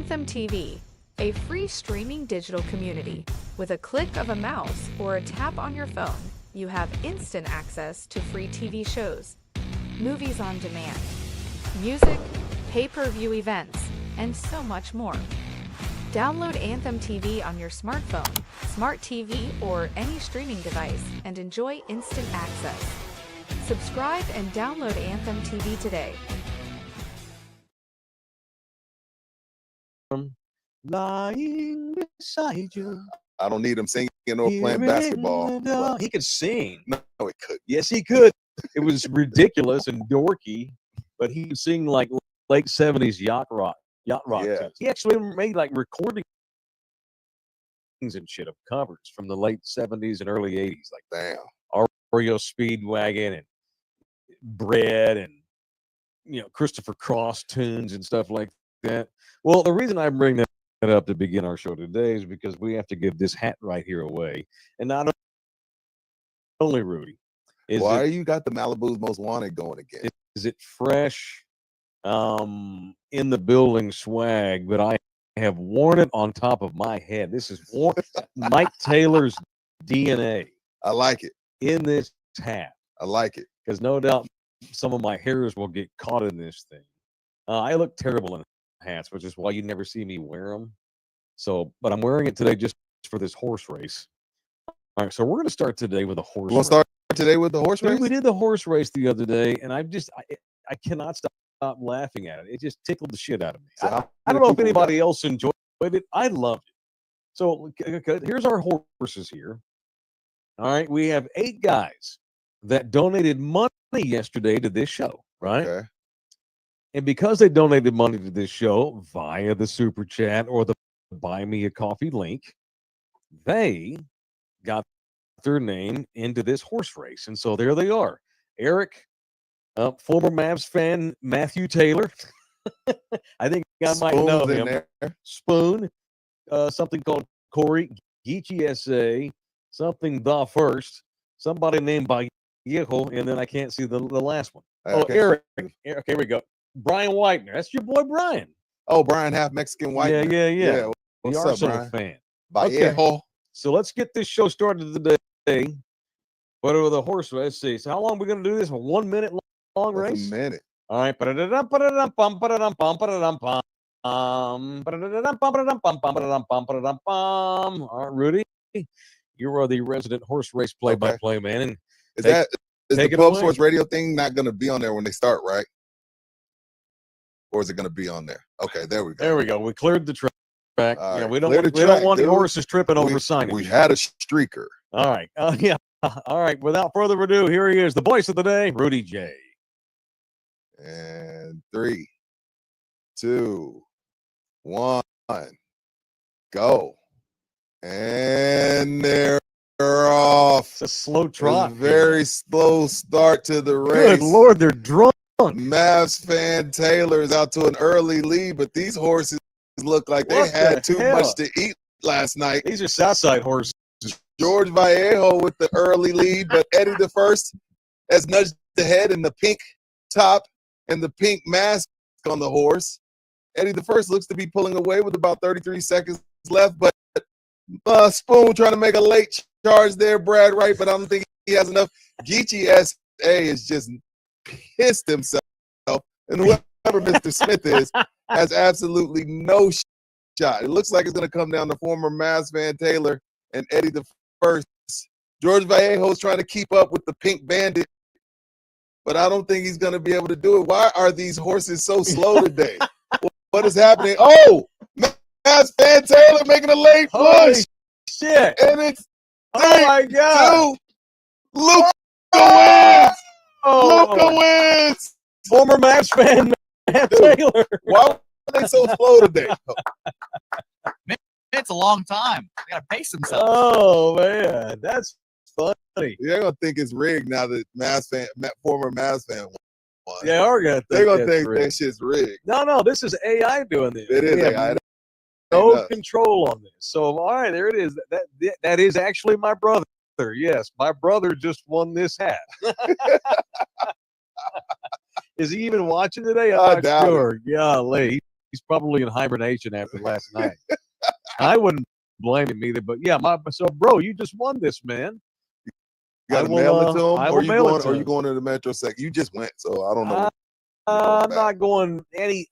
Anthem TV, a free streaming digital community. With a click of a mouse or a tap on your phone, you have instant access to free TV shows, movies on demand, music, pay-per-view events, and so much more. Download Anthem TV on your smartphone, smart TV, or any streaming device and enjoy instant access. Subscribe and download Anthem TV today. Lying beside you. I don't need him singing or playing basketball. But he could sing. No, he could. Yes, he could. It was ridiculous and dorky, but he could sing like late 70s yacht rock. Yeah. Tunes. He actually made like recordings and shit of covers from the late 70s and early 80s, like damn, Oreo Speedwagon and Bread and Christopher Cross tunes and stuff like that. Well, the reason I bring that up to begin our show today is because we have to give this hat right here away, and not only Rudy. Why you got the Malibu's Most Wanted going again? Is it fresh? In the building swag, but I have worn it on top of my head. This is Mike Taylor's DNA. I like it. In this hat. I like it. Because no doubt some of my hairs will get caught in this thing. I look terrible in hats, which is why you never see me wear them. So, but I'm wearing it today just for this horse race. All right, so we're going to start today with a horse race. We'll start today with the horse race? We did the horse race the other day, and I cannot stop laughing at it. It just tickled the shit out of me. So I don't know if anybody else enjoyed it. I loved it. So here's our horses here. All right, we have 8 guys that donated money yesterday to this show, right? Okay. And because they donated money to this show via the super chat or the buy me a coffee link, they got their name into this horse race. And so there they are. Eric, former Mavs fan Matthew Taylor. I think I might know him. Spoon. Something called Corey. Geechee SA. Something the first. Somebody named Vallejo. And then I can't see the last one. Okay. Oh, Eric. Okay, here we go. Brian Whitener. That's your boy Brian. Oh, Brian, half Mexican Whitener. Yeah. What's the up, Arsenal Brian? fan. Vallejo. Okay. So let's get this show started today. Whatever the horse race. Let's see. So how long are we going to do this? 1 minute long race? A minute. All right. All right, Rudy, you are the resident horse race play-by-play man. And is the Pub Sports Radio thing not going to be on there when they start, right? Or is it going to be on there? Okay, there we go. There we go. We cleared the track. Right, we don't want the horses tripping over signage. We had a streaker. All right. Yeah. All right. Without further ado, here he is, the voice of the day, Rudy J. And 3, 2, 1, go. And they're off. It's a slow trot. Very slow start to the race. Good Lord, they're drunk. Mavs fan Taylor is out to an early lead, but these horses look like they had too much to eat last night. These are Southside horses. George Vallejo with the early lead, but Eddie the First has nudged ahead in the pink top and the pink mask on the horse. Eddie the First looks to be pulling away with about 33 seconds left, but Spoon trying to make a late charge there, Brad Wright, but I don't think he has enough. Geechee SA is just pissed himself, and whoever Mr. Smith is has absolutely no shot. It looks like it's going to come down to former Mavs fan Taylor and Eddie the First. George Vallejo's trying to keep up with the Pink Bandit, but I don't think he's going to be able to do it. Why are these horses so slow today? What is happening? Oh, Mavs fan Taylor making a late push. Holy shit. And it's my God. Luca wins. Oh. Luca wins. Former Mavs fan Matt Taylor. Why are they so slow today? It's a long time. They got to pace themselves. Oh, man. That's funny. They're going to think it's rigged now that former Mavs fan won. They are going to think they're going to think that shit's rigged. No, this is AI doing this. It is AI. No control on this. So, all right, there it is. That is actually my brother. Yes, my brother just won this hat. Is he even watching today? I'm not sure. Golly. He's probably in hibernation after last night. I wouldn't blame him either. But yeah, so bro, you just won this, man. You got to mail it to him, I or will you mail going, it to or you him. going to the Metro Sec? You just went, so I don't know. I'm not going any.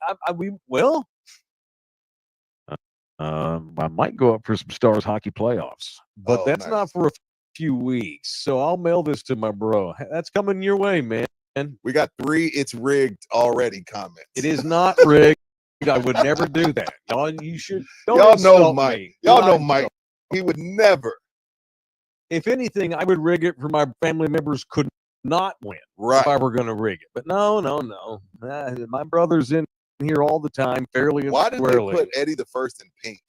I might go up for some Stars hockey playoffs, but that's not for a few weeks. So I'll mail this to my bro. That's coming your way, man. We got 3 "it's rigged" already comments. It is not rigged. I would never do that. Y'all, you should. Y'all know Mike. Me. Y'all know Mike. He would never. If anything, I would rig it for my family members could not win. Right. If I were going to rig it. But no. My brother's in here all the time, fairly and Why did squarely. they put Eddie the First in pink?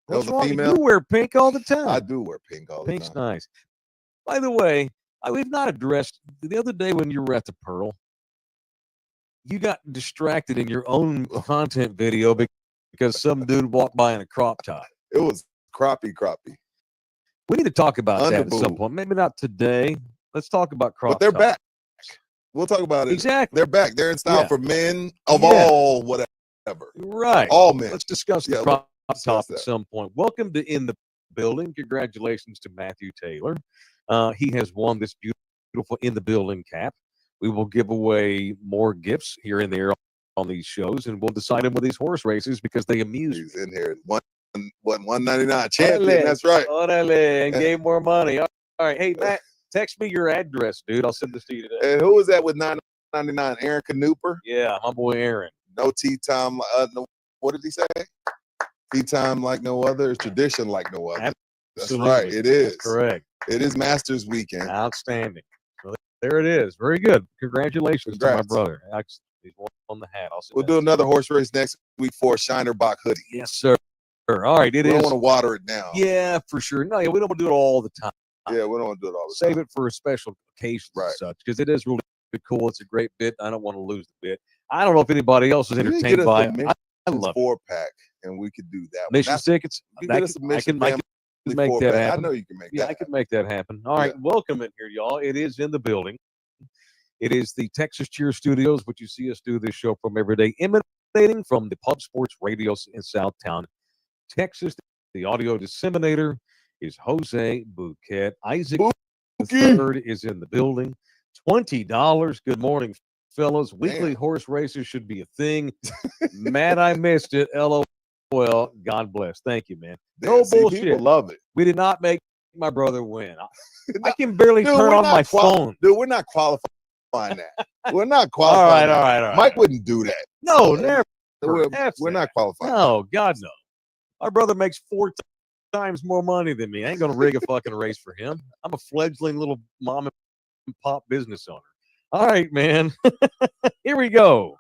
That was a female? You wear pink all the time. I do wear pink all the Pink's time. nice. By the way, we've not addressed the other day when you were at the Pearl. You got distracted in your own content video because some dude walked by in a crop top. It was crappie. We need to talk about that at some point. Maybe not today. Let's talk about crop But they're top. back. We'll talk about it. Exactly. They're back. They're in style for men of all whatever. Right. All men. Let's discuss the crop top at some point. Welcome to In the Building. Congratulations to Matthew Taylor. He has won this beautiful In the Building cap. We will give away more gifts here and there on these shows, and we'll decide them with these horse races because they amuse me. He's in here. $199 champion. That's right. Orale, and gave more money. All right. Hey, Matt, text me your address, dude. I'll send this to you today. And who was that with $9.99? Aaron Canooper? Yeah, my boy Aaron. No tea time. What did he say? Tea time like no other. It's tradition like no other. Absolutely. That's right. It is. That's correct. It is Masters weekend. Outstanding. So there it is. Very good. Congratulations to my brother. He's won the hat. We'll do another horse race next week for a Shiner Bach hoodie. Yes, sir. All right. We don't want to water it down. Yeah, for sure. No, we don't want to do it all the time. Yeah, we don't want to do it all the time. Save it for a special occasion and such, because it is really cool. It's a great bit. I don't want to lose the bit. I don't know if anybody else is entertained by it. I love it. 4-pack, and we could do that. Mission tickets. I can make that happen. I know you can make that. Yeah, I can make that happen. All right, welcome in here, y'all. It is In the Building. It is the Texas Cheer Studios, which you see us do this show from every day, emanating from the Pub Sports Radios in Southtown, Texas. The audio disseminator is Jose Bouquet. Isaac III is in the building. $20. Good morning, fellas. Weekly horse races should be a thing. Matt, I missed it. LOL. God bless. Thank you, man. No bullshit. People love it. We did not make my brother win. I can barely turn on my phone. Dude, we're not qualifying that. We're not qualifying. All right. Mike wouldn't do that. No, never. We're not qualifying. No, God, no. My brother makes 4 times more money than me. I ain't going to rig a fucking race for him. I'm a fledgling little mom and pop business owner. All right, man. Here we go.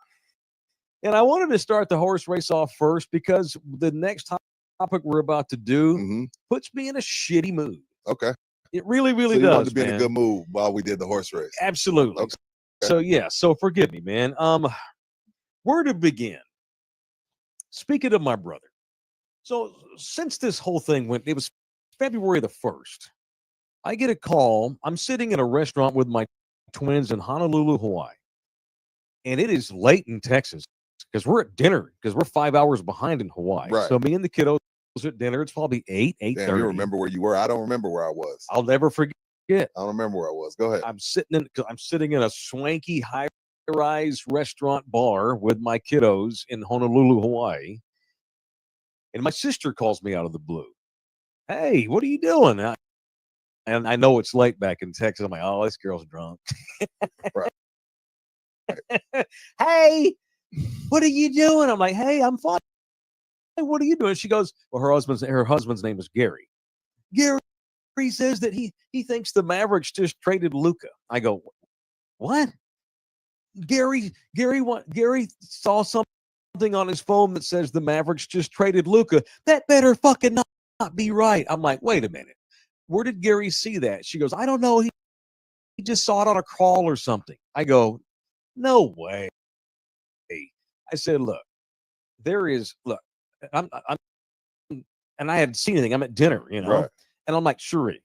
And I wanted to start the horse race off first because the next topic we're about to do puts me in a shitty mood. Okay. It really, really so does. You wanted to be in a good mood while we did the horse race. Absolutely. Okay. So forgive me, man. Where to begin? Speaking of my brother. So since this whole thing went, it was February the 1st. I get a call. I'm sitting in a restaurant with my twins in Honolulu, Hawaii. And it is late in Texas because we're at dinner because we're 5 hours behind in Hawaii. Right. So me and the kiddos at dinner. It's probably 8:30. Damn, you remember where you were? I don't remember where I was. I'll never forget. I don't remember where I was. Go ahead. I'm sitting in a swanky high-rise restaurant bar with my kiddos in Honolulu, Hawaii. And my sister calls me out of the blue. Hey, what are you doing? And I know it's late back in Texas. I'm like, oh, this girl's drunk. Right. Hey, what are you doing? I'm like, hey, I'm fine. Hey, what are you doing? She goes, well, her husband's name is Gary. Gary says that he thinks the Mavericks just traded Luka. I go, what? Gary saw something on his phone that says the Mavericks just traded Luka. That better fucking not be right. I'm like, wait a minute. Where did Gary see that? She goes, I don't know. He just saw it on a crawl or something. I go, no way. I said, look, I'm and I hadn't seen anything. I'm at dinner, Right. And I'm like, Shuri,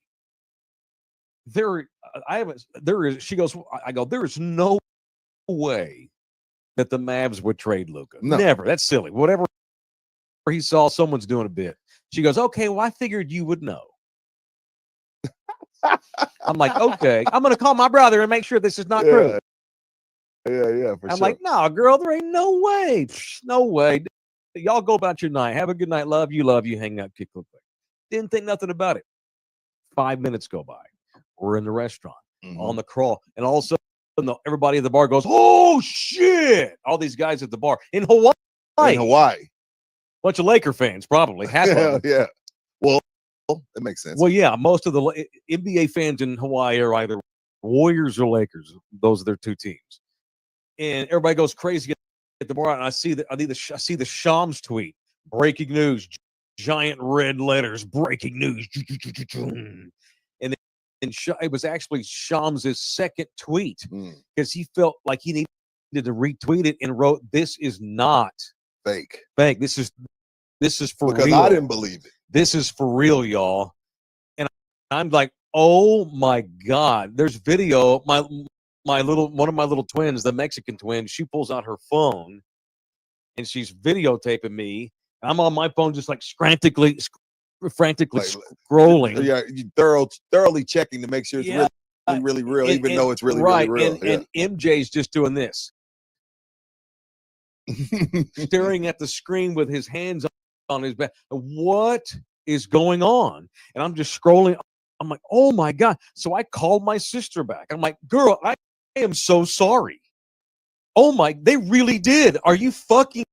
she goes, I go, there is no way that the Mavs would trade Luka. No. Never. That's silly. Whatever he saw, someone's doing a bit. She goes, okay, well, I figured you would know. I'm like, okay, I'm going to call my brother and make sure this is not true. Yeah, for I'm sure. like, no, girl, there ain't no way. No way. Y'all go about your night. Have a good night. Love you, hang out, kick quick. Didn't think nothing about it. 5 minutes go by. We're in the restaurant on the crawl. And all of a sudden, everybody at the bar goes, oh, shit. All these guys at the bar in Hawaii. In Hawaii. Bunch of Laker fans, probably. Half of them. Yeah. Well, that makes sense. Well, yeah, most of the NBA fans in Hawaii are either Warriors or Lakers. Those are their two teams. And everybody goes crazy at the bar. And I see the Shams tweet. Breaking news. Giant red letters. Breaking news. And it was actually Shams' second tweet because he felt like he needed to retweet it and wrote, "This is not fake. This is for real." Because I didn't believe it. This is for real, y'all. And I'm like, oh my God. There's video. One of my little twins, the Mexican twin, she pulls out her phone and she's videotaping me. I'm on my phone just like frantically scrolling. Yeah, you thoroughly checking to make sure it's really real, even though it's really real. And MJ's just doing this. Staring at the screen with his hands on his back. What is going on? And I'm just scrolling. I'm like, oh my God. So I called my sister back. I'm like, girl, I am so sorry. Oh my, they really did. Are you fucking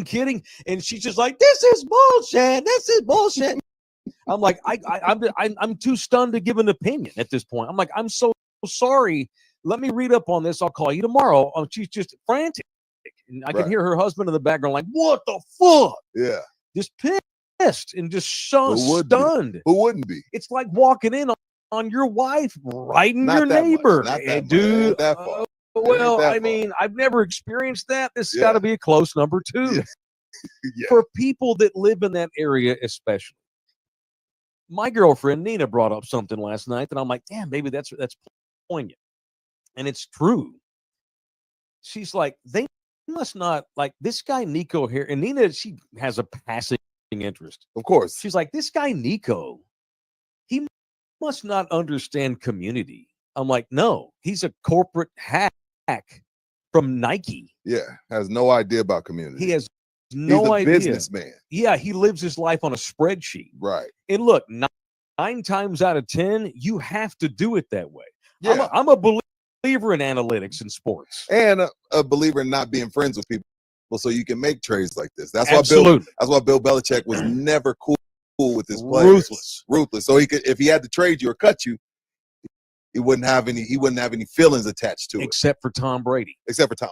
kidding? And she's just like, this is bullshit. This is bullshit. I'm like, I'm too stunned to give an opinion at this point. I'm like, I'm so sorry. Let me read up on this. I'll call you tomorrow. She's just frantic. And I can hear her husband in the background like, what the fuck? Yeah. Just pissed and just stunned. Who wouldn't be? It's like walking in on your wife writing your neighbor. Dude, well, I mean, I've never experienced that. This has got to be a close number 2. Yeah. For people that live in that area especially. My girlfriend, Nina, brought up something last night that I'm like, damn, baby, that's poignant. And it's true. She's like, they must not, like, this guy Nico here. And Nina, she has a passing interest. Of course. She's like, this guy Nico, he must not understand community. I'm like, no, he's a corporate hack from Nike. Yeah, has no idea about community. He has no idea. He's a businessman. Yeah, he lives his life on a spreadsheet. Right. And look, 9 times out of 10, you have to do it that way. Yeah. I'm a believer in analytics in sports. And a believer in not being friends with people so you can make trades like this. That's Absolutely. why Bill Belichick was never cool with his players. Ruthless. So if he had to trade you or cut you, he wouldn't have any feelings attached to it. Except for Tom Brady. Except for Tom.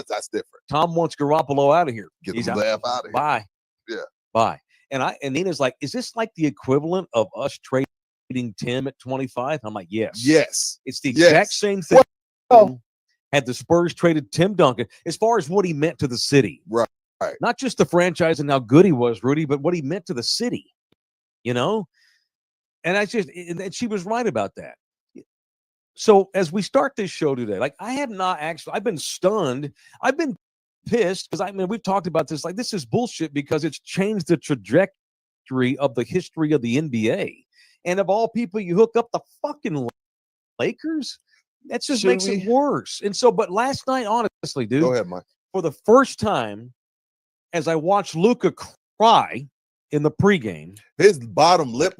That's different. Tom wants Garoppolo out of here. Get him the F out of here. Bye. Yeah. Bye. And Nina's like, is this like the equivalent of us trading Tim at 25? I'm like, yes. Yes. It's the exact same thing. Well, had the Spurs traded Tim Duncan, as far as what he meant to the city. Right. Not just the franchise and how good he was, Rudy, but what he meant to the city. You know? And she was right about that. So as we start this show today, like I've been stunned. I've been pissed because we've talked about this. Like, this is bullshit because it's changed the trajectory of the history of the NBA. And of all people, you hook up the fucking Lakers. That just makes it worse. And so, but last night, honestly, dude, go ahead, Mike. For the first time, as I watched Luka cry in the pregame, his bottom lip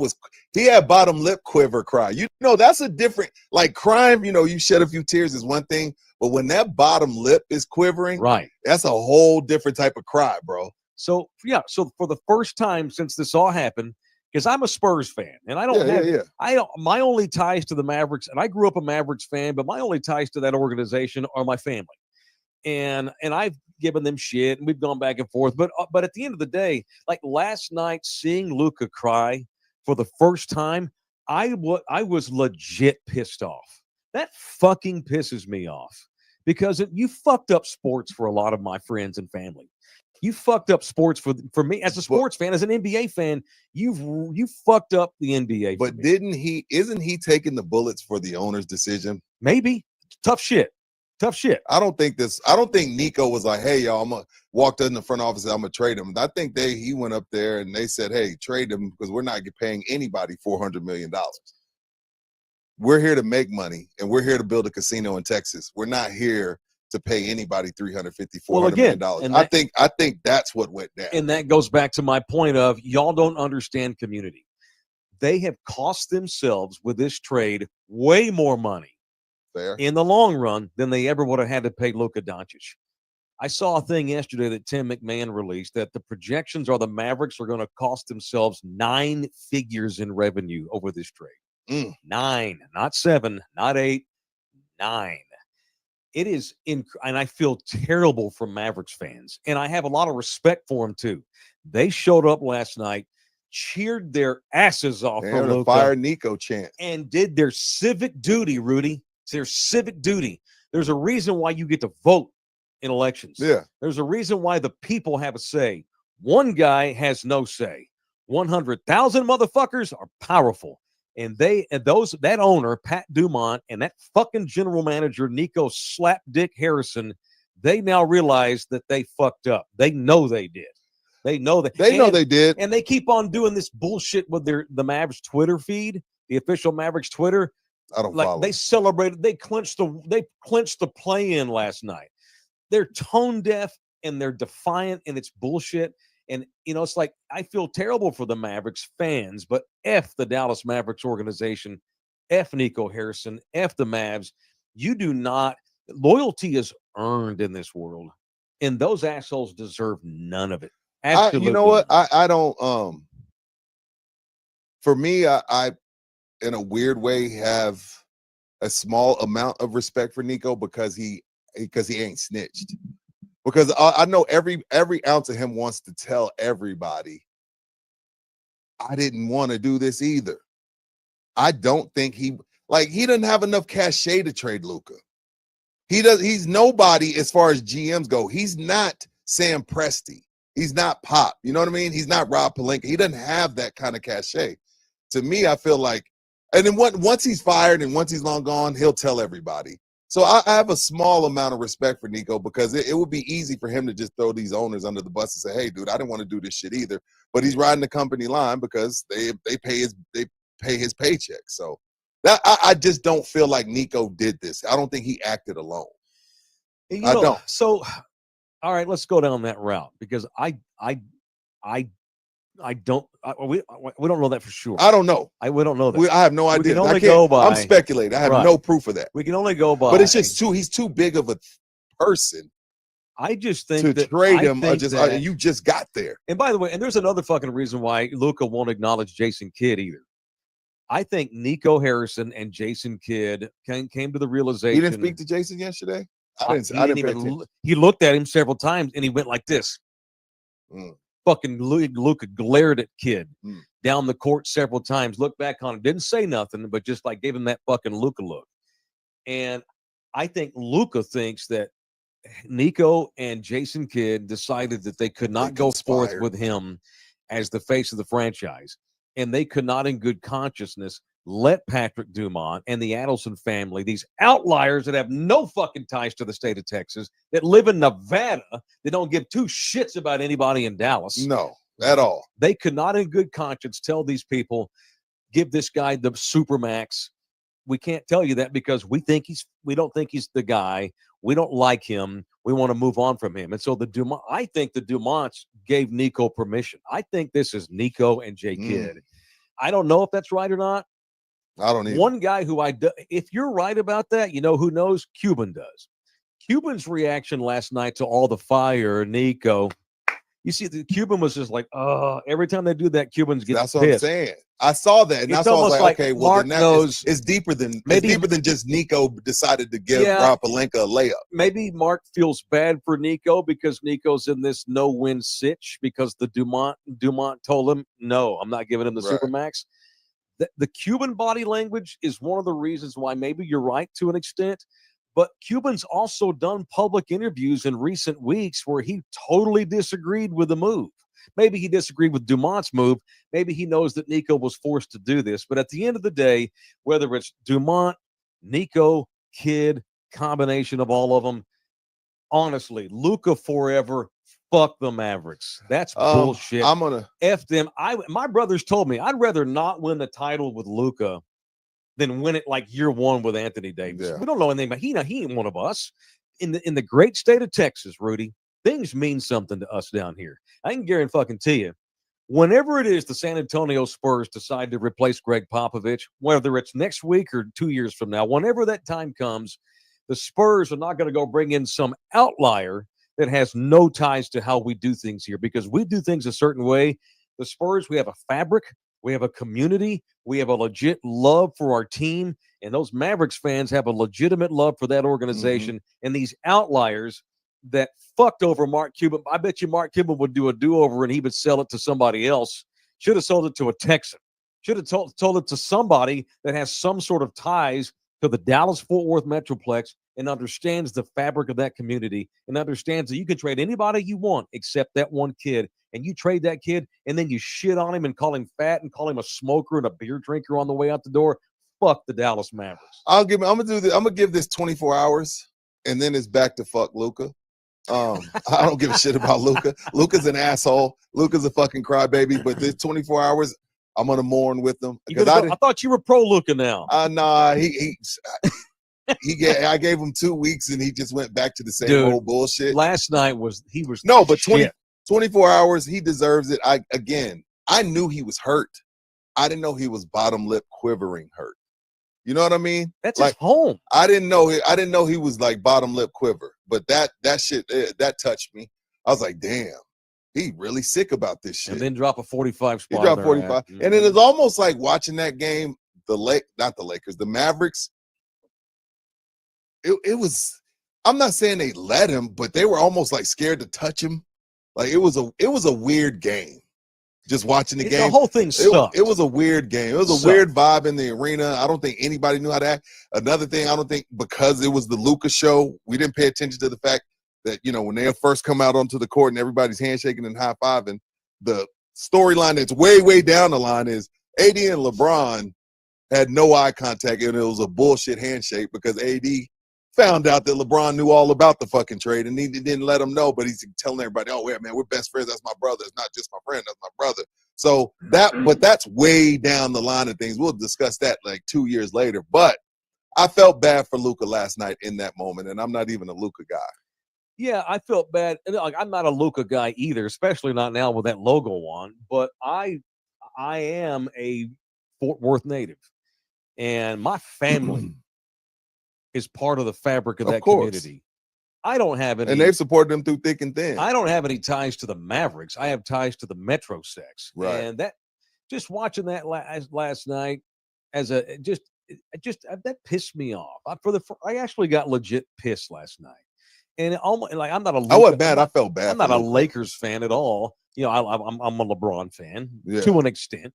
he had bottom lip quiver cry. You know, that's a different, like, crime, you shed a few tears is one thing, but when that bottom lip is quivering, right, that's a whole different type of cry, bro. So for the first time since this all happened, because I'm a Spurs fan, and my only ties to the Mavericks, and I grew up a Mavericks fan, but my only ties to that organization are my family. And I've given them shit, and we've gone back and forth. But at the end of the day, like last night, seeing Luka cry for the first time, I was legit pissed off. That fucking pisses me off because you fucked up sports for a lot of my friends and family. You fucked up sports for me as a sports fan, as an NBA fan. You fucked up the NBA. But isn't he taking the bullets for the owner's decision? Maybe. Tough shit. Tough shit. I don't think Nico was like, hey, y'all, I'm gonna walk in the front office and I'm gonna trade him. I think he went up there and they said, hey, trade him because we're not paying anybody $400 million. We're here to make money and we're here to build a casino in Texas. We're not here to pay anybody $350, $400 million. And I think that's what went down. And that goes back to my point of y'all don't understand community. They have cost themselves with this trade way more money in the long run than they ever would have had to pay Luka Doncic. I saw a thing yesterday that Tim McMahon released that the projections are the Mavericks are going to cost themselves 9 figures in revenue over this trade. 9, not 7, not 8, 9. It is and I feel terrible for Mavericks fans, and I have a lot of respect for them too. They showed up last night, cheered their asses off for Luka, fire Nico chant, and did their civic duty, Rudy. It's their civic duty. There's a reason why you get to vote in elections. Yeah. There's a reason why the people have a say. One guy has no say. 100,000 motherfuckers are powerful. And that owner, Pat Dumont, and that fucking general manager, Nico Slapdick Harrison, they now realize that they fucked up. They know they did. They know that. They did. And they keep on doing this bullshit with the Mavericks Twitter feed, the official Mavericks Twitter. I don't follow. They celebrated. They clinched the play-in last night. They're tone deaf and they're defiant, and it's bullshit. And, it's like I feel terrible for the Mavericks fans, but F the Dallas Mavericks organization, F Nico Harrison, F the Mavs. You do not – loyalty is earned in this world, and those assholes deserve none of it. Absolutely. You know what? I don't for me, I in a weird way have a small amount of respect for Nico because he ain't snitched. Because I know every ounce of him wants to tell everybody, I didn't want to do this either. I don't think he doesn't have enough cachet to trade Luka. He's nobody as far as GMs go. He's not Sam Presti. He's not Pop. You know what I mean? He's not Rob Pelinka. He doesn't have that kind of cachet. To me, I feel like, and then once he's fired and once he's long gone, he'll tell everybody. So I have a small amount of respect for Nico because it would be easy for him to just throw these owners under the bus and say, hey, dude, I didn't want to do this shit either. But he's riding the company line because they pay his paycheck. So that I just don't feel like Nico did this. I don't think he acted alone. I don't. So, all right, let's go down that route because we don't know that for sure. I don't know. We don't know that. I have no idea. We can only go by. I'm speculating. I have no proof of that. We can only go by. But it's just he's too big of a person. I just think to trade him. You just got there. And by the way, and there's another fucking reason why Luka won't acknowledge Jason Kidd either. I think Nico Harrison and Jason Kidd came to the realization. He didn't speak to Jason yesterday. I didn't. He looked at him several times and he went like this. Fucking Luka glared at Kidd down the court several times, looked back on him, didn't say nothing, but just like gave him that fucking Luka look. And I think Luka thinks that Nico and Jason Kidd decided that they could not go forth with him as the face of the franchise. And they could not in good consciousness let Patrick Dumont and the Adelson family, these outliers that have no fucking ties to the state of Texas, that live in Nevada, that don't give two shits about anybody in Dallas. No, at all. They could not in good conscience tell these people, give this guy the supermax. We can't tell you that because we don't think he's the guy. We don't like him. We want to move on from him. And so I think the Dumonts gave Nico permission. I think this is Nico and Jay Kidd. I don't know if that's right or not. I don't either. One guy who if you're right about that, you know who knows? Cuban does. Cuban's reaction last night to all the fire, Nico. You see, the Cuban was just like, every time they do that, Cubans get pissed. That's what I'm saying. I saw that, and that's why I was like, okay, well, then it's deeper than just Nico decided to give Rob Pelinka a layup. Maybe Mark feels bad for Nico because Nico's in this no-win sitch because the Dumont told him, no, I'm not giving him the Supermax. The Cuban body language is one of the reasons why maybe you're right to an extent, but Cuban's also done public interviews in recent weeks where he totally disagreed with the move. Maybe he disagreed with Dumont's move. Maybe he knows that Nico was forced to do this. But at the end of the day, whether it's Dumont, Nico, Kidd, combination of all of them. Honestly, Luka forever. Fuck the Mavericks. That's bullshit. I'm gonna F them. My brothers told me I'd rather not win the title with Luka than win it like year one with Anthony Davis. Yeah. We don't know anything about he ain't one of us. In the great state of Texas, Rudy, things mean something to us down here. I can guarantee you, whenever it is the San Antonio Spurs decide to replace Greg Popovich, whether it's next week or 2 years from now, whenever that time comes, the Spurs are not going to go bring in some outlier that has no ties to how we do things here, because we do things a certain way. The Spurs, we have a fabric, we have a community, we have a legit love for our team, and those Mavericks fans have a legitimate love for that organization. And these outliers that fucked over Mark Cuban, I bet you Mark Cuban would do a do-over and he would sell it to somebody else. Should have sold it to a Texan. Should have told it to somebody that has some sort of ties to the Dallas-Fort Worth Metroplex and understands the fabric of that community and understands that you can trade anybody you want except that one kid. And you trade that kid and then you shit on him and call him fat and call him a smoker and a beer drinker on the way out the door. Fuck the Dallas Mavericks. I'm gonna give this 24 hours and then it's back to fuck Luka. I don't give a shit about Luka. Luka's an asshole. Luka's a fucking crybaby. But this 24 hours, I'm gonna mourn with them because I thought you were pro Luka now. Nah, I gave him 2 weeks and he just went back to the same old bullshit. Last night he was no, but shit. 24 hours, he deserves it. I knew he was hurt. I didn't know he was bottom lip quivering hurt. You know what I mean? That's like his home. I didn't know he was like bottom lip quiver, but that shit that touched me. I was like, damn, he really sick about this shit. And then drop a 45 spot. He dropped 45, and it is almost like watching that game. Not the Lakers, the Mavericks. It was. I'm not saying they let him, but they were almost like scared to touch him. Like it was a weird game. Just watching the game. The whole thing sucked. It was a weird game. It was a weird vibe in the arena. I don't think anybody knew how to act. Another thing, I don't think because it was the Luka show, we didn't pay attention to the fact that, when they first come out onto the court and everybody's handshaking and high-fiving, the storyline that's way, way down the line is AD and LeBron had no eye contact, and it was a bullshit handshake because AD found out that LeBron knew all about the fucking trade, and he didn't let him know, but he's telling everybody, oh, yeah, man, we're best friends. That's my brother. It's not just my friend. That's my brother. So that's way down the line of things. We'll discuss that like 2 years later. But I felt bad for Luka last night in that moment, and I'm not even a Luka guy. Yeah, I felt bad. Like, I'm not a Luka guy either, especially not now with that logo on. But I am a Fort Worth native, and my family is part of the fabric of that community. I don't have any, and they've supported them through thick and thin. I don't have any ties to the Mavericks. I have ties to the Metro Sex, right? And that, just watching that last night, as that pissed me off. I actually got legit pissed last night, and almost like I'm not a. I wasn't bad. I felt bad. I'm not a Lakers fan at all. I'm a LeBron fan to an extent.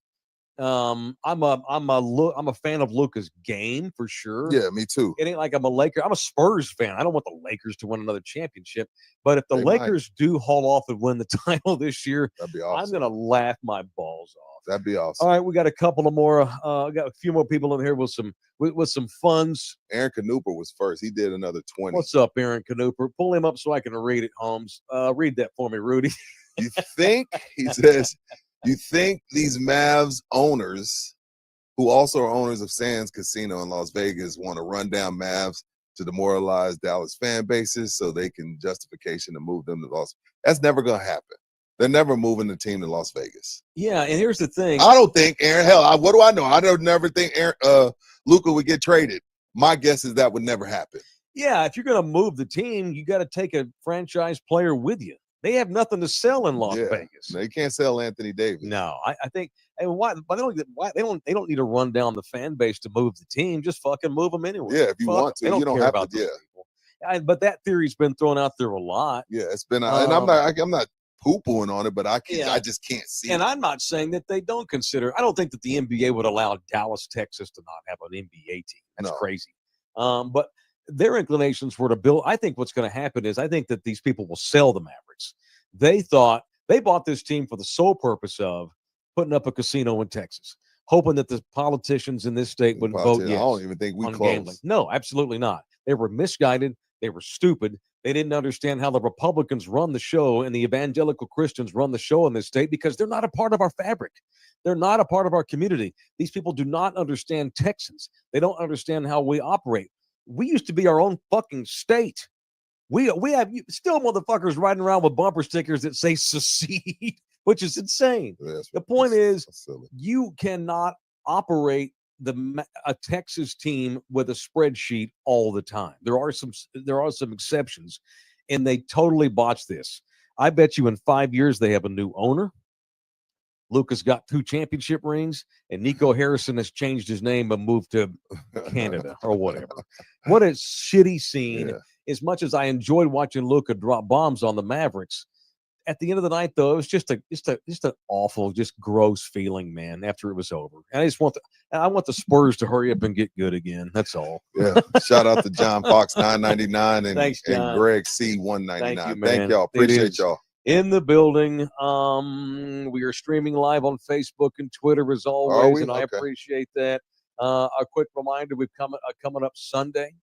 I'm a fan of Luka's game for sure. Yeah, me too. It ain't like I'm a Spurs fan. I don't want the Lakers to win another championship, but if the Lakers do haul off and win the title this year, that'd be awesome. I'm gonna laugh my balls off. That'd be awesome. All right, we got a couple of more. We got a few more people in here with some funds. Aaron Canuper was first. He did another 20. What's up, Aaron Canuper? Pull him up so I can read it, Holmes. Read that for me, Rudy. You think, he says, you think these Mavs owners, who also are owners of Sands Casino in Las Vegas, want to run down Mavs to demoralize Dallas fan bases so they can justification to move them to Las Vegas? That's never going to happen. They're never moving the team to Las Vegas. Yeah, and here's the thing. I don't think Aaron. Hell, what do I know? I don't never think Luka would get traded. My guess is that would never happen. Yeah, if you're going to move the team, you got to take a franchise player with you. They have nothing to sell in Las Vegas. They can't sell Anthony Davis. No, I think. And why? But they don't need to run down the fan base to move the team. Just fucking move them anyway. Yeah, if you want to, you don't have to. Yeah. But that theory's been thrown out there a lot. Yeah, it's been. And I'm not poo-pooing on it, but I just can't see. And it. I'm not saying that they don't consider. I don't think that the NBA would allow Dallas, Texas, to not have an NBA team. That's crazy. But their inclinations were to build. I think what's going to happen is I think that these people will sell the Mavericks. They bought this team for the sole purpose of putting up a casino in Texas, hoping that the politicians in this state would vote yes. I don't even think we close. Gambling. No, absolutely not. They were misguided. They were stupid. They didn't understand how the Republicans run the show and the evangelical Christians run the show in this state because they're not a part of our fabric. They're not a part of our community. These people do not understand Texans. They don't understand how we operate. We used to be our own fucking state. We have still motherfuckers riding around with bumper stickers that say secede, which is insane. The point is, you cannot operate a Texas team with a spreadsheet all the time. There are some exceptions, and they totally botched this. I bet you in 5 years they have a new owner. Lucas got 2 championship rings, and Nico Harrison has changed his name and moved to Canada or whatever. What a shitty scene. Yeah. As much as I enjoyed watching Luka drop bombs on the Mavericks, at the end of the night, though, it was just an awful, just gross feeling, man. After it was over, and I want the Spurs to hurry up and get good again. That's all. Yeah. Shout out to John Fox 999 and, Thanks, John. and Greg C 199. Thank you, man. Thank y'all. Appreciate y'all. In the building. We are streaming live on Facebook and Twitter as always, and I appreciate that. A quick reminder: we've coming up Sunday,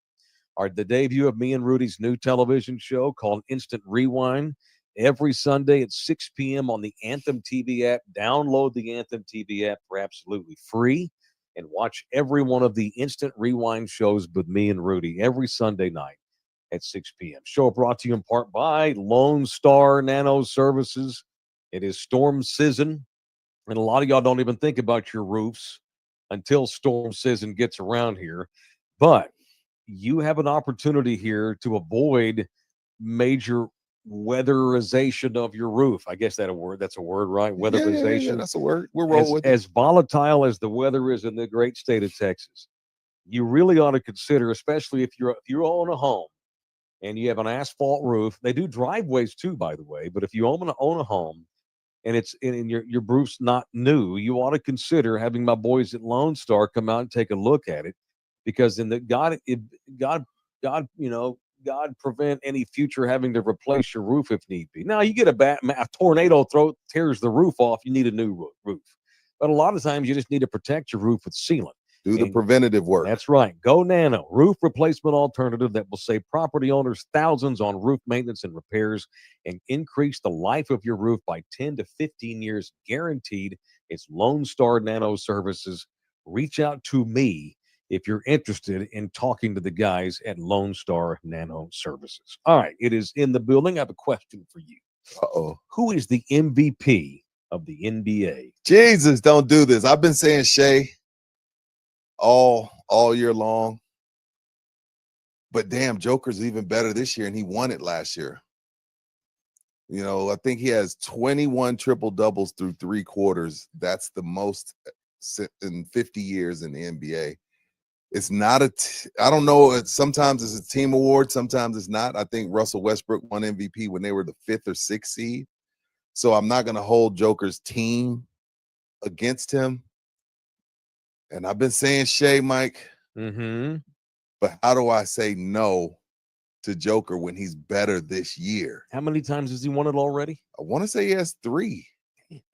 the debut of me and Rudy's new television show called Instant Rewind. Every Sunday at 6 p.m. on the Anthem TV app. Download the Anthem TV app for absolutely free and watch every one of the Instant Rewind shows with me and Rudy every Sunday night at 6 p.m. Show brought to you in part by Lone Star Nano Services. It is storm season, and a lot of y'all don't even think about your roofs until storm season gets around here. But you have an opportunity here to avoid major weatherization of your roof. I guess that's a word, right? Weatherization. Yeah, that's a word. We're rolling with it. As volatile as the weather is in the great state of Texas, you really ought to consider, especially if you own a home and you have an asphalt roof. They do driveways too, by the way. But if you own a home and it's in your roof's not new, you ought to consider having my boys at Lone Star come out and take a look at it, because God prevent any future having to replace your roof if need be. Now, you get a tornado tears the roof off, you need a new roof. But a lot of times you just need to protect your roof with sealant. Do the preventative work. That's right. Go Nano, roof replacement alternative that will save property owners thousands on roof maintenance and repairs and increase the life of your roof by 10 to 15 years guaranteed. It's Lone Star Nano Services. Reach out to me if you're interested in talking to the guys at Lone Star Nano Services. All right, it is in the building. I have a question for you. Uh-oh. Who is the MVP of the NBA? Jesus, don't do this. I've been saying Shea all year long. But damn, Joker's even better this year, and he won it last year. You know, I think he has 21 triple-doubles through 3 quarters. That's the most in 50 years in the NBA. It's not I don't know. Sometimes it's a team award. Sometimes it's not. I think Russell Westbrook won MVP when they were the 5th or 6th seed. So I'm not going to hold Joker's team against him. And I've been saying Shea, Mike. Mm-hmm. But how do I say no to Joker when he's better this year? How many times has he won it already? I want to say he has 3.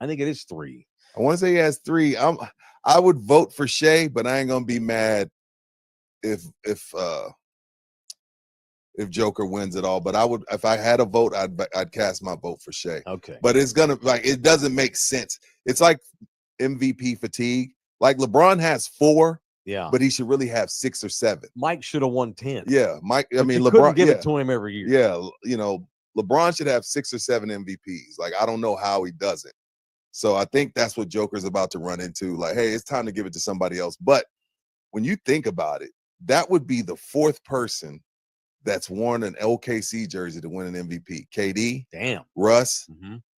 I think it is 3. I want to say he has 3. I would vote for Shea, but I ain't going to be mad if Joker wins it all. But I would, if I had a vote, I'd cast my vote for Shea. Okay. But it's gonna, like, it doesn't make sense. It's like MVP fatigue. Like LeBron has 4, yeah, but he should really have 6 or 7. Mike should have won 10. Yeah, Mike. But I mean, you LeBron give it to him every year. Yeah, you know, LeBron should have 6 or 7 MVPs. Like, I don't know how he doesn't. So I think that's what Joker's about to run into. Like, hey, it's time to give it to somebody else. But when you think about it, that would be the 4th person that's worn an OKC jersey to win an MVP. KD, damn, Russ,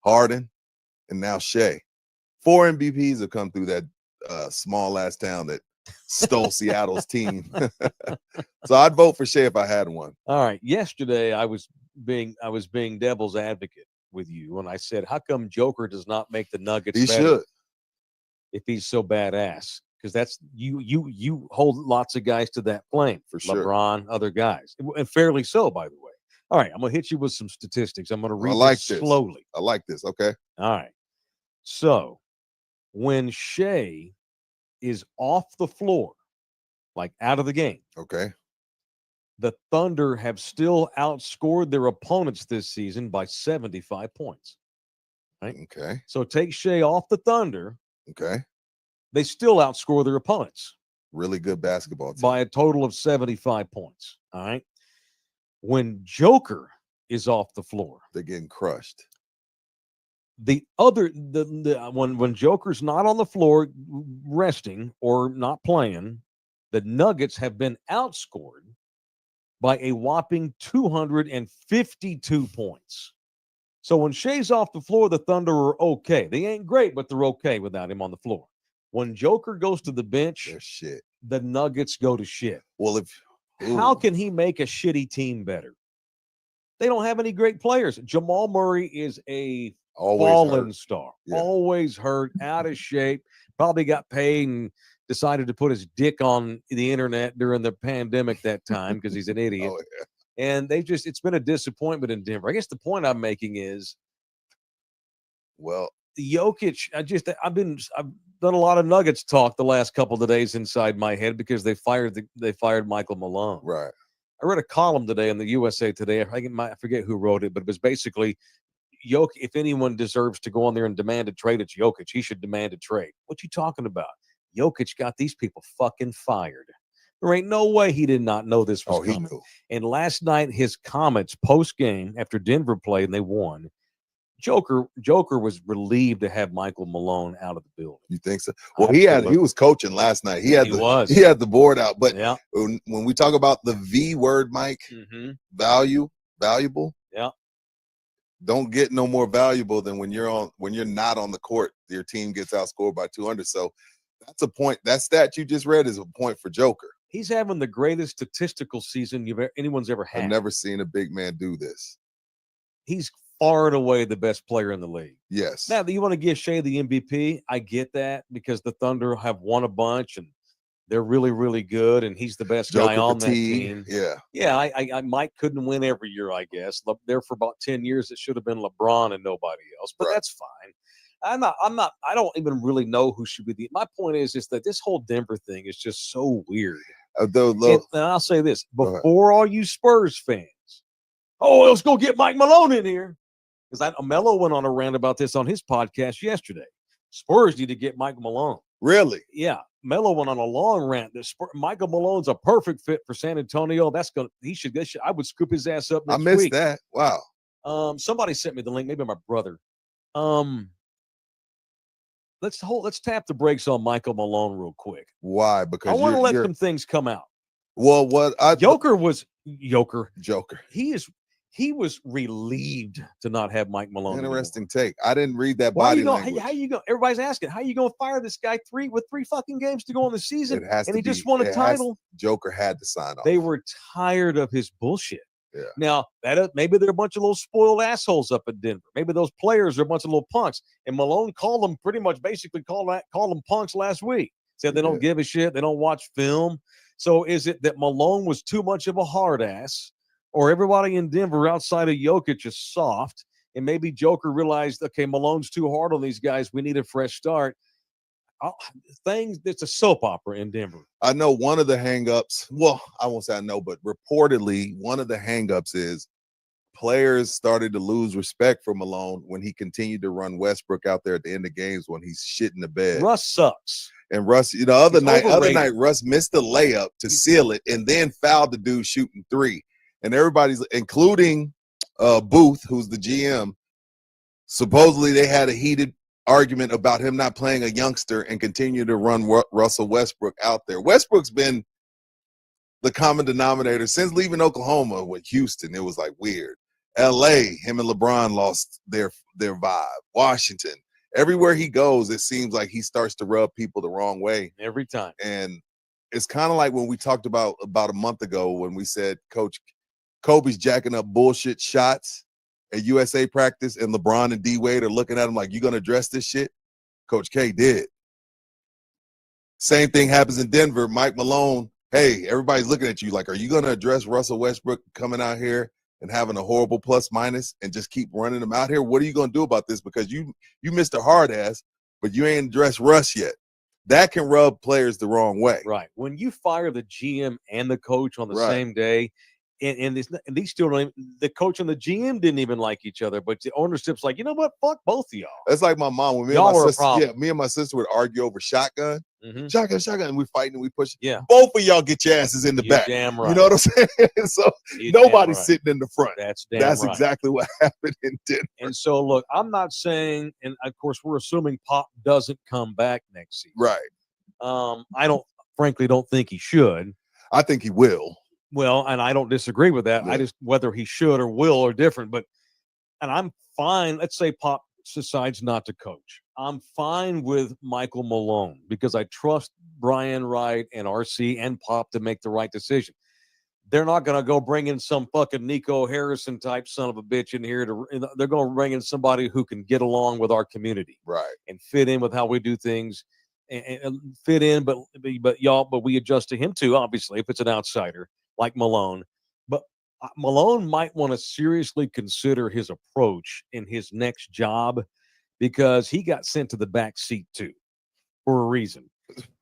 Harden, and now Shea. 4 MVPs have come through that small ass town that stole Seattle's team. So I'd vote for Shea if I had one. All right. Yesterday I was being devil's advocate with you, and I said, how come Joker does not make the Nuggets He better should, if he's so badass? Because that's you hold lots of guys to that flame. For sure. LeBron, other guys, and fairly so, by the way. All right, I'm gonna hit you with some statistics. I'm gonna read this slowly. I like this. Okay. All right. So when Shea is off the floor, like out of the game, Okay. the Thunder have still outscored their opponents this season by 75 points. Right? Okay. So take Shea off the Thunder. Okay. They still outscore their opponents Really good basketball team. by a total of 75 points. All right. When Joker is off the floor, They're getting crushed. When Joker's not on the floor resting or not playing, the Nuggets have been outscored by a whopping 252 points. So when Shea's off the floor, the Thunder are okay. They ain't great, but they're okay without him on the floor. When Joker goes to the bench, They're shit. the Nuggets go to shit. Well, How can he make a shitty team better? They don't have any great players. Jamal Murray is a fallen star. Yeah. Always hurt, out of shape, probably got paid and decided to put his dick on the internet during the pandemic that time because he's an idiot. Oh, yeah. And it's been a disappointment in Denver. I guess the point I'm making is, well, Jokic, I've done a lot of Nuggets talk the last couple of days inside my head because they fired Michael Malone. Right. I read a column today in the USA Today. I forget who wrote it, but it was basically, Jokic, if anyone deserves to go on there and demand a trade, it's Jokic. He should demand a trade. What you talking about? Jokic got these people fucking fired. There ain't no way he did not know this was coming. He knew. And last night, his comments post-game after Denver played and they won, Joker was relieved to have Michael Malone out of the building. You think so? Well, he was coaching last night. He had the board out. But yeah. when we talk about the V word, Mike, valuable. Yeah. Don't get no more valuable than when you're not on the court, your team gets outscored by 200. So that's a point. That stat you just read is a point for Joker. He's having the greatest statistical season anyone's ever had. I've never seen a big man do this. He's far and away the best player in the league. Yes. Now, you want to give Shea the MVP? I get that because the Thunder have won a bunch and they're really, really good, and he's the best guy on that team. Yeah. Yeah, I Mike couldn't win every year, I guess. There for about 10 years, it should have been LeBron and nobody else, but that's fine. I don't even really know who should be my point is that this whole Denver thing is just so weird. And I'll say this, before all you Spurs fans, let's go get Mike Malone in here. Because Melo went on a rant about this on his podcast yesterday. Spurs need to get Mike Malone. Really? Yeah. Melo went on a long rant that Michael Malone's a perfect fit for San Antonio. I would scoop his ass up next week. I missed that. Wow. Somebody sent me the link, maybe my brother. Let's tap the brakes on Michael Malone real quick. Why? Because I want to let some things come out. Well, Joker. He was relieved to not have Mike Malone. Interesting take. I didn't read that body language. How you go? Everybody's asking, how you going to fire this guy with three fucking games to go in the season? He just won a title. Joker had to sign off. They were tired of his bullshit. Yeah. Now, maybe they're a bunch of little spoiled assholes up in Denver. Maybe those players are a bunch of little punks. And Malone called them called them punks last week. Said they don't give a shit. They don't watch film. So is it that Malone was too much of a hard ass? Or everybody in Denver outside of Jokic is soft, and maybe Joker realized, okay, Malone's too hard on these guys. We need a fresh start. It's a soap opera in Denver. I know one of the hangups. Well, I won't say I know, but reportedly one of the hangups is players started to lose respect for Malone when he continued to run Westbrook out there at the end of games when he's shitting the bed. Russ sucks. And Russ, the other night, Russ missed the layup to seal it and then fouled the dude shooting three. And everybody's, including Booth, who's the GM, supposedly they had a heated argument about him not playing a youngster and continue to run Russell Westbrook out there. Westbrook's been the common denominator since leaving Oklahoma with Houston. It was like weird. LA, him and LeBron lost their vibe. Washington, everywhere he goes, it seems like he starts to rub people the wrong way. Every time. And it's kind of like when we talked about a month ago when we said Kobe's jacking up bullshit shots at USA practice, and LeBron and D-Wade are looking at him like, you going to address this shit? Coach K did. Same thing happens in Denver. Mike Malone, hey, everybody's looking at you like, are you going to address Russell Westbrook coming out here and having a horrible plus-minus and just keep running him out here? What are you going to do about this? Because you Mr. Hard Ass, but you ain't addressed Russ yet. That can rub players the wrong way. Right. When you fire the GM and the coach on the same day, and these still don't even, the coach and the GM didn't even like each other, but the ownership's like, you know what? Fuck both of y'all. That's like my mom. When Y'all were a problem. me and my sister would argue over shotgun. Mhm. Shotgun, and we fighting and we push. Yeah. Both of y'all get your asses in the You're back. damn right. You know what I'm saying? So You're damn nobody's right. sitting in the front. That's damn That's right. exactly what happened in Denver. And so, look, I'm not saying, and of course, we're assuming Pop doesn't come back next season. Right. I frankly don't think he should. I think he will. Well, and I don't disagree with that. Yeah. I just, whether he should or will are different. But, and I'm fine. Let's say Pop decides not to coach. I'm fine with Michael Malone because I trust Brian Wright and RC and Pop to make the right decision. They're not going to go bring in some fucking Nico Harrison type son of a bitch in here. They're going to bring in somebody who can get along with our community, right, and fit in with how we do things, and fit in. But we adjust to him too. Obviously, if it's an outsider like Malone, but Malone might want to seriously consider his approach in his next job, because he got sent to the back seat too, for a reason.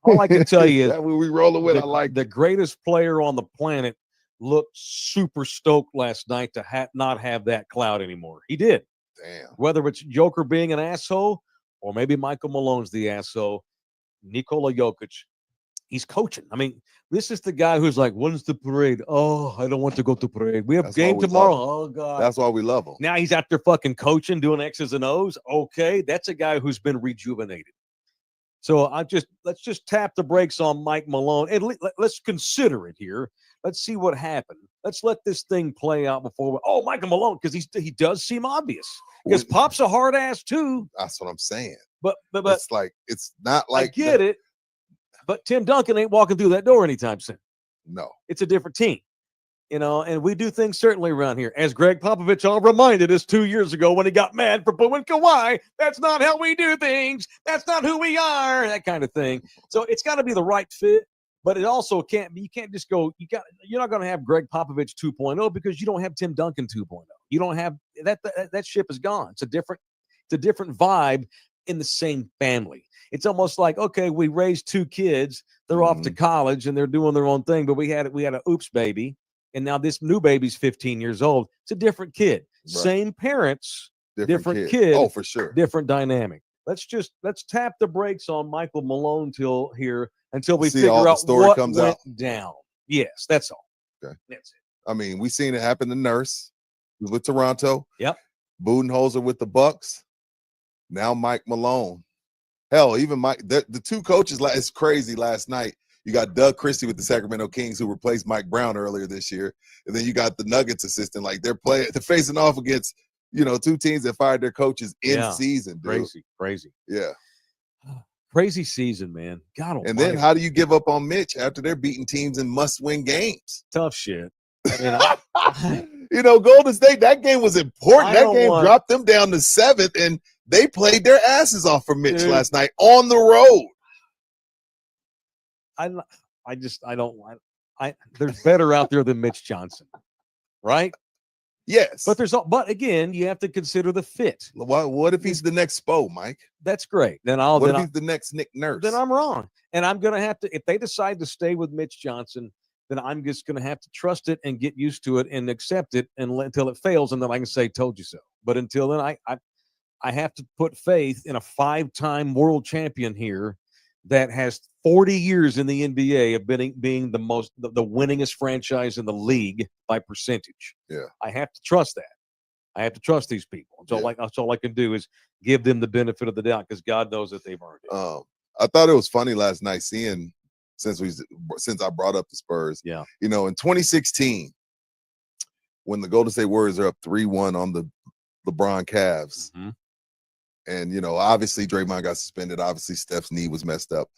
All I can tell you is that what we rolling with. I like the greatest player on the planet looked super stoked last night to not have that cloud anymore. He did. Damn. Whether it's Joker being an asshole or maybe Michael Malone's the asshole, Nikola Jokic, he's coaching. I mean, this is the guy who's like, when's the parade? Oh, I don't want to go to parade. We have game tomorrow. Oh, God. That's why we love him. Now he's out there fucking coaching, doing X's and O's. Okay, that's a guy who's been rejuvenated. So let's just tap the brakes on Mike Malone, and let's consider it here. Let's see what happened. Let's let this thing play out before. Michael Malone, because he does seem obvious. Because Pop's a hard ass too. That's what I'm saying. But it's not like I get it. But Tim Duncan ain't walking through that door anytime soon. No, it's a different team. And we do things certainly around here. As Greg Popovich all reminded us 2 years ago when he got mad for booing Kawhi, that's not how we do things. That's not who we are, that kind of thing. So it's got to be the right fit, but it also can't be, you can't just go, you're not going to have Greg Popovich 2.0 because you don't have Tim Duncan 2.0. You don't have, that ship is gone. It's a different vibe in the same family. It's almost like, okay, we raised 2 kids. They're off to college and they're doing their own thing, but we had an oops baby. And now this new baby's 15 years old. It's a different kid. Right. Same parents, different kid. Oh, for sure. Different dynamic. Let's tap the brakes on Michael Malone until we see figure all out the story what comes went out. down. Yes, that's all. Okay. That's it. I mean, we seen it happen to Nurse. He was with Toronto. Yep. Budenholzer with the Bucks. Now Mike Malone. Hell, even Mike, the 2 coaches, it's crazy last night. You got Doug Christie with the Sacramento Kings, who replaced Mike Brown earlier this year. And then you got the Nuggets assistant. Like, they're facing off against, 2 teams that fired their coaches in season, dude. Crazy. Yeah. Crazy season, man. God almighty. And then how do you give up on Mitch after they're beating teams in must-win games? Tough shit. I mean, Golden State, that game was important. That game dropped them down to 7th, and they played their asses off for Mitch last night on the road. There's better out there than Mitch Johnson, right? Yes. But again, you have to consider the fit. What if he's the next Spo, Mike? That's great. What if he's the next Nick Nurse? Then I'm wrong. And I'm going to have to, if they decide to stay with Mitch Johnson, then I'm just going to have to trust it and get used to it and accept it until it fails. And then I can say, told you so. But until then, I have to put faith in a 5-time world champion here that has 40 years in the NBA of being the winningest franchise in the league by percentage. Yeah. I have to trust that. I have to trust these people. That's all I can do is give them the benefit of the doubt, because God knows that they've earned it. I thought it was funny last night seeing, since I brought up the Spurs. Yeah. In 2016, when the Golden State Warriors are up 3-1 on the LeBron Cavs. Mm-hmm. And, obviously Draymond got suspended. Obviously Steph's knee was messed up.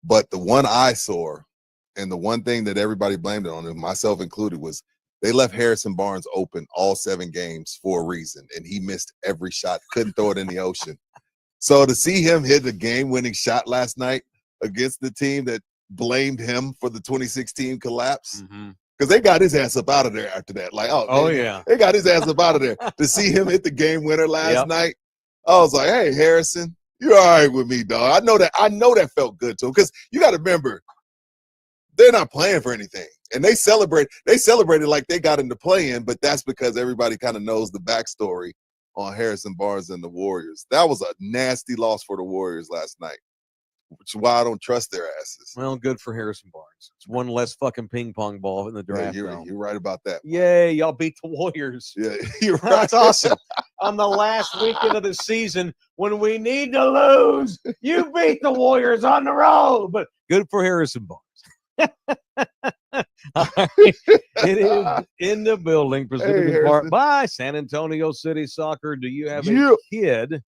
But the one I saw, and the one thing that everybody blamed it on, and myself included, was they left Harrison Barnes open all 7 games for a reason. And he missed every shot, couldn't throw it in the ocean. So to see him hit the game-winning shot last night against the team that blamed him for the 2016 collapse, because they got his ass up out of there after that. Like, they got his ass up out of there. To see him hit the game winner last night, I was like, hey, Harrison, you're all right with me, dog. I know that felt good to him, because you got to remember, they're not playing for anything. And they celebrated like they got into playing, but that's because everybody kind of knows the backstory on Harrison Barnes and the Warriors. That was a nasty loss for the Warriors last night, which is why I don't trust their asses. Well, good for Harrison Barnes. It's one less fucking ping pong ball in the draft. Yeah, you're right about that. Yay, y'all beat the Warriors. Yeah, you're right. That's awesome. On the last weekend of the season, when we need to lose, you beat the Warriors on the road. But good for Harrison Barnes. All right. It is in the building, presented in part by San Antonio City Soccer. Do you have a kid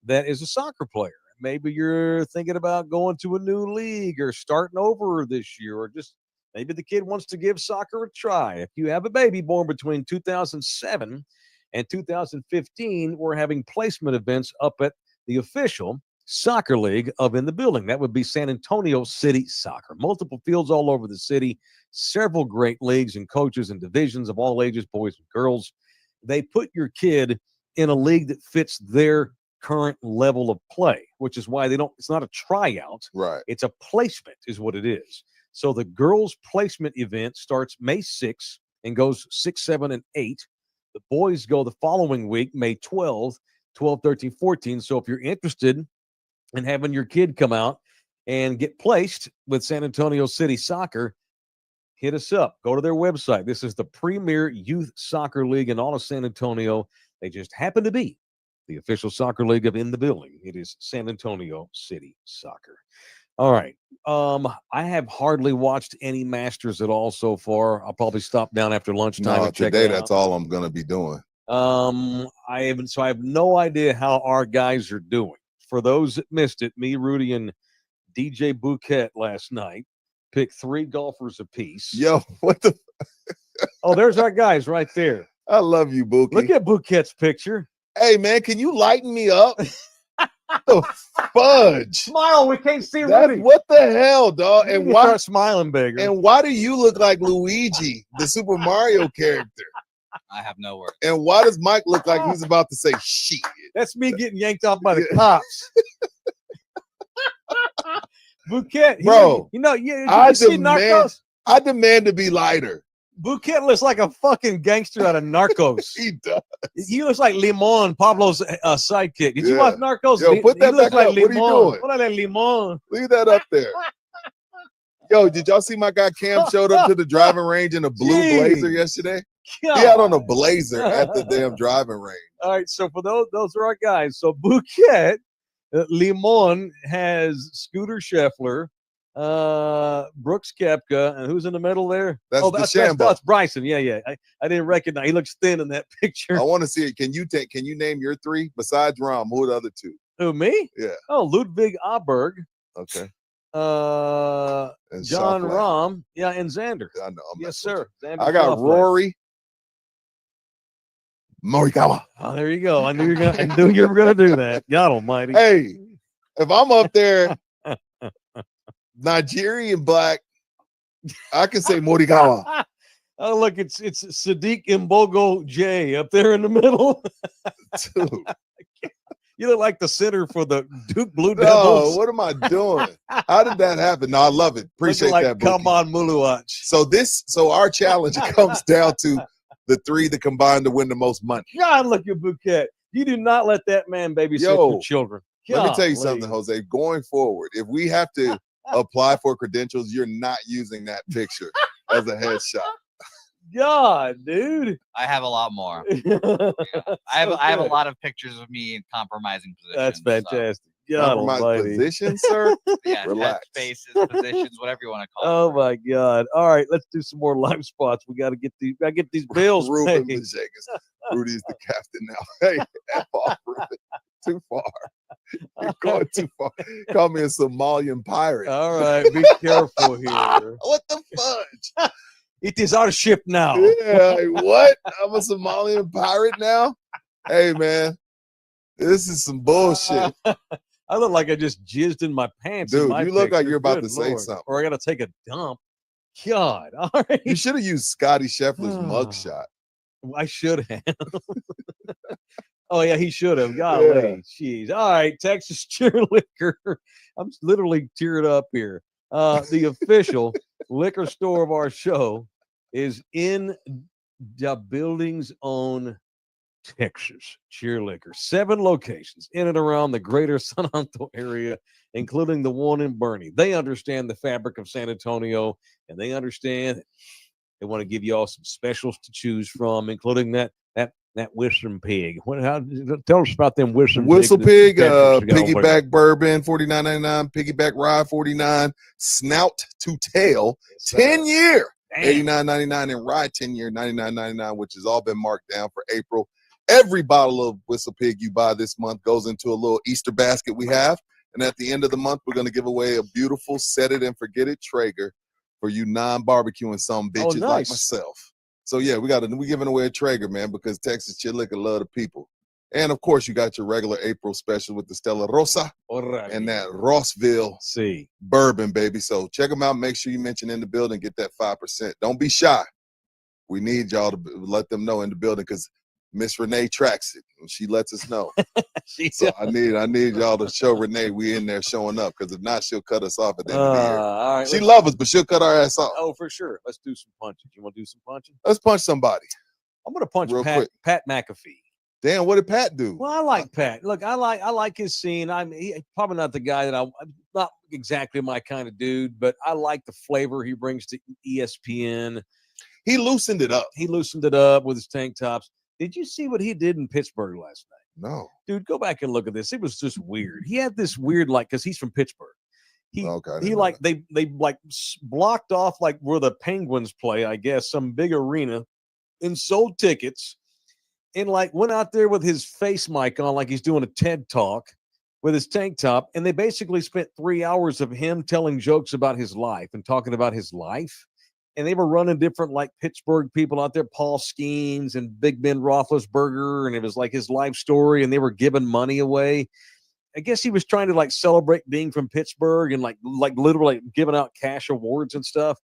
that is a soccer player? Maybe you're thinking about going to a new league or starting over this year, or just maybe the kid wants to give soccer a try. If you have a baby born between 2007 and 2015, we're having placement events up at the official soccer league of In the Building. That would be San Antonio City Soccer. Multiple fields all over the city, several great leagues and coaches and divisions of all ages, boys and girls. They put your kid in a league that fits their current level of play, which is why it's not a tryout. Right. It's a placement is what it is. So the girls placement event starts May 6th and goes 6, 7, and 8. The boys go the following week, May 12th, 12, 13, 14. So if you're interested in having your kid come out and get placed with San Antonio City Soccer, hit us up. Go to their website. This is the premier youth soccer league in all of San Antonio. They just happen to be the official soccer league of In the Building. It is San Antonio City Soccer. All right. I have hardly watched any Masters at all so far. I'll probably stop down after lunchtime. No, today that's all I'm going to be doing. I have no idea how our guys are doing. For those that missed it, me, Rudy, and DJ Bouquet last night picked 3 golfers apiece. Yo, what the? Oh, there's our guys right there. I love you, Bouquet. Look at Bouquet's picture. Hey, man, can you lighten me up? The fudge. Smile, we can't see Rudy. What the hell, dog? And why start smiling bigger? And why do you look like Luigi, the Super Mario character? I have no words. And why does Mike look like he's about to say shit? That's me getting yanked off by the cops. Bouquet, bro. I demand to be lighter. Bouquet looks like a fucking gangster out of Narcos. He does. He looks like Limon, Pablo's sidekick. Did you watch Narcos? Yo, put that back up. Limon. What are you doing? What are they, Limon? Leave that up there. Yo, did y'all see my guy Cam showed up to the driving range in a blue blazer yesterday? God. He had on a blazer at the damn driving range. All right, so for those are our guys. So Bouquet, Limon has Scooter Scheffler, Brooks Koepka, and who's in the middle there? That's Bryson. Yeah. I didn't recognize. He looks thin in that picture. I want to see it. Can you name your 3 besides Rahm? Who are the other 2? Who, me? Yeah. Oh, Ludwig Aberg. Okay. And John Rahm. Yeah, and Xander. I know. Yes, sir. Xander I got Rory. Morikawa. Oh, there you go. I knew you were gonna do that. God Almighty. Hey, if I'm up there, Nigerian black, I can say Morikawa. Oh, look, it's Sadiq Mbogo J up there in the middle. Dude. You look like the center for the Duke Blue Devils. No, what am I doing? How did that happen? No, I love it. Appreciate that. Come on, Muluach. So our challenge comes down to the 3 that combine to win the most money. God, look at Bouquet. You do not let that man babysit your children. Let me tell you something, Jose. Going forward, if we have to apply for credentials, you're not using that picture as a headshot. God, dude. I have a lot more. Yeah. I have a lot of pictures of me in compromising positions. That's fantastic. So. Compromised positions, sir? Yeah, relax. Faces, positions, whatever you want to call it. Oh my God. All right, let's do some more live spots. We gotta get these bills. Ruben Rudy's the captain now. Hey, F off, Ruben. Too far. You're going too far. Call me a Somalian pirate. All right, be careful here. What the fudge? It is our ship now. Yeah, what? I'm a Somalian pirate now? Hey, man, this is some bullshit. I look like I just jizzed in my pants. Dude, you look like you're about to say something. Or I got to take a dump. God, all right. You should have used Scotty Scheffler's mugshot. I should have. Oh, yeah, he should have. Golly, jeez. All right, Texas cheerleader. I'm literally teared up here. The official liquor store of our show is in the building's own Texas Cheer Liquor. 7 locations in and around the greater San Antonio area, including the one in Bernie. They understand the fabric of San Antonio, and they understand they want to give you all some specials to choose from, including that Whistling Pig. Tell us about them Whistling Whistle Pig. Pig, piggyback bourbon, $49.99, piggyback rye, $49, snout to tail, 10-year, $89.99, and rye 10-year, $99.99, which has all been marked down for April. Every bottle of Whistle Pig you buy this month goes into a little Easter basket we have. And at the end of the month, we're going to give away a beautiful Set It and Forget It Traeger for you non-barbecuing some bitches like myself. So yeah, we're giving away a Traeger, man, because Texas Cheer Liquor love the people. And of course, you got your regular April special with the Stella Rosa and that Rossville bourbon, baby. So check them out. Make sure you mention in the building, get that 5%. Don't be shy. We need y'all to let them know in the building because Miss Renee tracks it and she lets us know. So I need y'all to show Renee we in there showing up, because if not, she'll cut us off at the end of the year. All right, she loves us, but she'll cut our ass off. Oh, for sure. Let's do some punching. You want to do some punching? Let's punch somebody. I'm gonna punch real quick. Pat McAfee. Damn, what did Pat do? Well, I like Pat. Look, I like his scene. He's probably not the guy that I'm not exactly my kind of dude, but I like the flavor he brings to ESPN. He loosened it up. He loosened it up with his tank tops. Did you see what he did in Pittsburgh last night? No. Dude, go back and look at this. It was just weird. He had this weird, because he's from Pittsburgh. They blocked off where the Penguins play, I guess, some big arena, and sold tickets, and went out there with his face mic on like he's doing a TED talk with his tank top, and they basically spent 3 hours of him telling jokes about his life and talking about his life. And they were running different Pittsburgh people out there, Paul Skeens and Big Ben Roethlisberger, and it was his life story, and they were giving money away. I guess he was trying to celebrate being from Pittsburgh and literally giving out cash awards and stuff.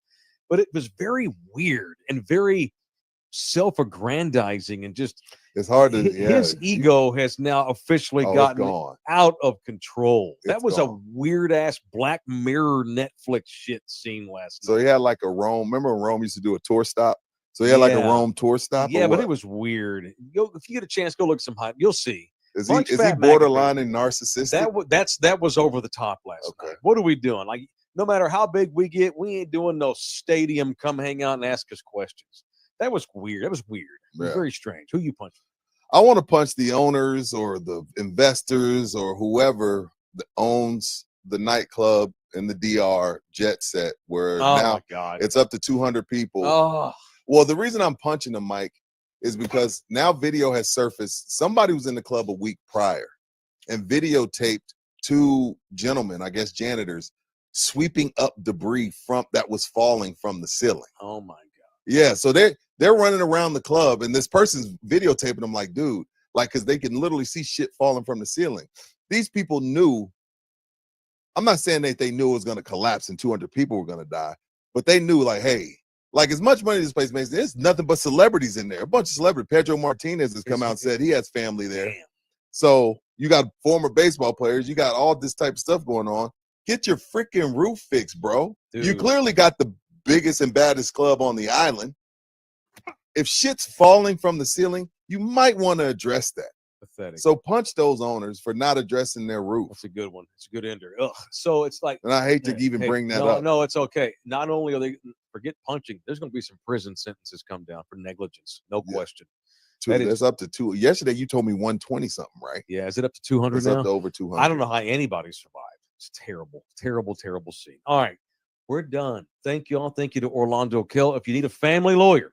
But it was very weird and very self-aggrandizing, and just it's hard to his ego has now officially gotten out of control. That was a weird ass Black Mirror Netflix shit scene last night. So he had a Rome. Remember when Rome used to do a tour stop? So he had a Rome tour stop. Yeah, but it was weird. If you get a chance, go look some hype. You'll see. Is he borderline and narcissistic? That was over the top last night. What are we doing? No matter how big we get, we ain't doing no stadium. Come hang out and ask us questions. That was weird. It was very strange. Who you punching? I want to punch the owners or the investors or whoever that owns the nightclub in the DR Jet Set, where now it's up to 200 people. Oh. Well, the reason I'm punching them, Mike, is because now video has surfaced. Somebody was in the club a week prior and videotaped 2 gentlemen, I guess janitors, sweeping up debris that was falling from the ceiling. Oh my God. Yeah, so they're running around the club, and this person's videotaping them dude, because they can literally see shit falling from the ceiling. These people knew, I'm not saying that they knew it was going to collapse and 200 people were going to die, but they knew, hey, as much money this place makes, there's nothing but celebrities in there. A bunch of celebrities. Pedro Martinez has come out and said he has family there. Damn. So you got former baseball players, you got all this type of stuff going on. Get your freaking roof fixed, bro. Dude. You clearly got the biggest and baddest club on the island. If shit's falling from the ceiling, you might want to address that. Pathetic. So punch those owners for not addressing their roof. That's a good one. It's a good ender. Ugh. So it's and I hate to even bring that up. No, it's okay. Not only are they forget punching, there's going to be some prison sentences come down for negligence. No question. That's up to 2. Yesterday you told me 120 something, right? Yeah. Is it up to 200 it's now? Up to over 200. I don't know how anybody survived. It's terrible, terrible, terrible scene. All right. We're done. Thank you all. Thank you to Orlando Kill. If you need a family lawyer,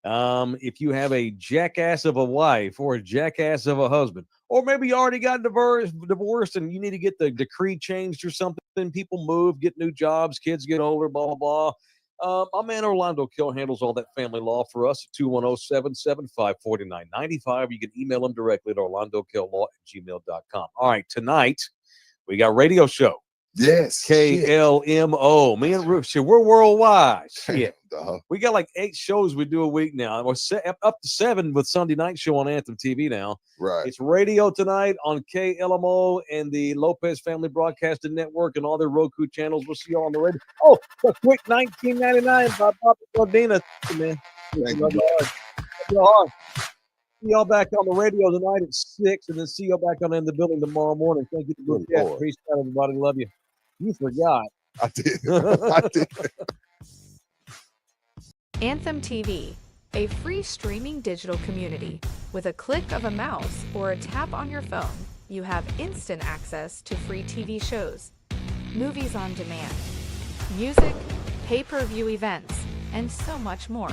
if you have a jackass of a wife or a jackass of a husband, or maybe you already got divorced and you need to get the decree changed or something, people move, get new jobs, kids get older, blah, blah, blah. My man Orlando Kill handles all that family law for us at 210-775-4995. You can email him directly at orlandokilllaw@gmail.com. All right, tonight we got radio show. Yes. shit. KLMO. Me and Roof, shit, we're worldwide. Shit. Dog. We got like 8 shows we do a week now. We're up to 7 with Sunday night show on Anthem TV now. Right. It's radio tonight on KLMO and the Lopez Family Broadcasting Network and all their Roku channels. We'll see y'all on the radio. Oh, a quick $19.99 by Papa Gardena. Man. Thank Love you. you hard. Love you hard. See y'all back on the radio tonight at 6, and then see y'all back on in the building tomorrow morning. Thank you for Good the chat. Lord. Peace out, everybody. Love you. You forgot. I did. I did. Anthem TV, a free streaming digital community. With a click of a mouse or a tap on your phone, you have instant access to free TV shows, movies on demand, music, pay-per-view events, and so much more.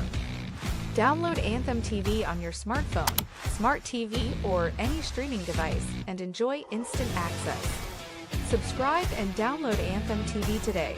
Download Anthem TV on your smartphone, smart TV, or any streaming device and enjoy instant access. Subscribe and download Anthem TV today.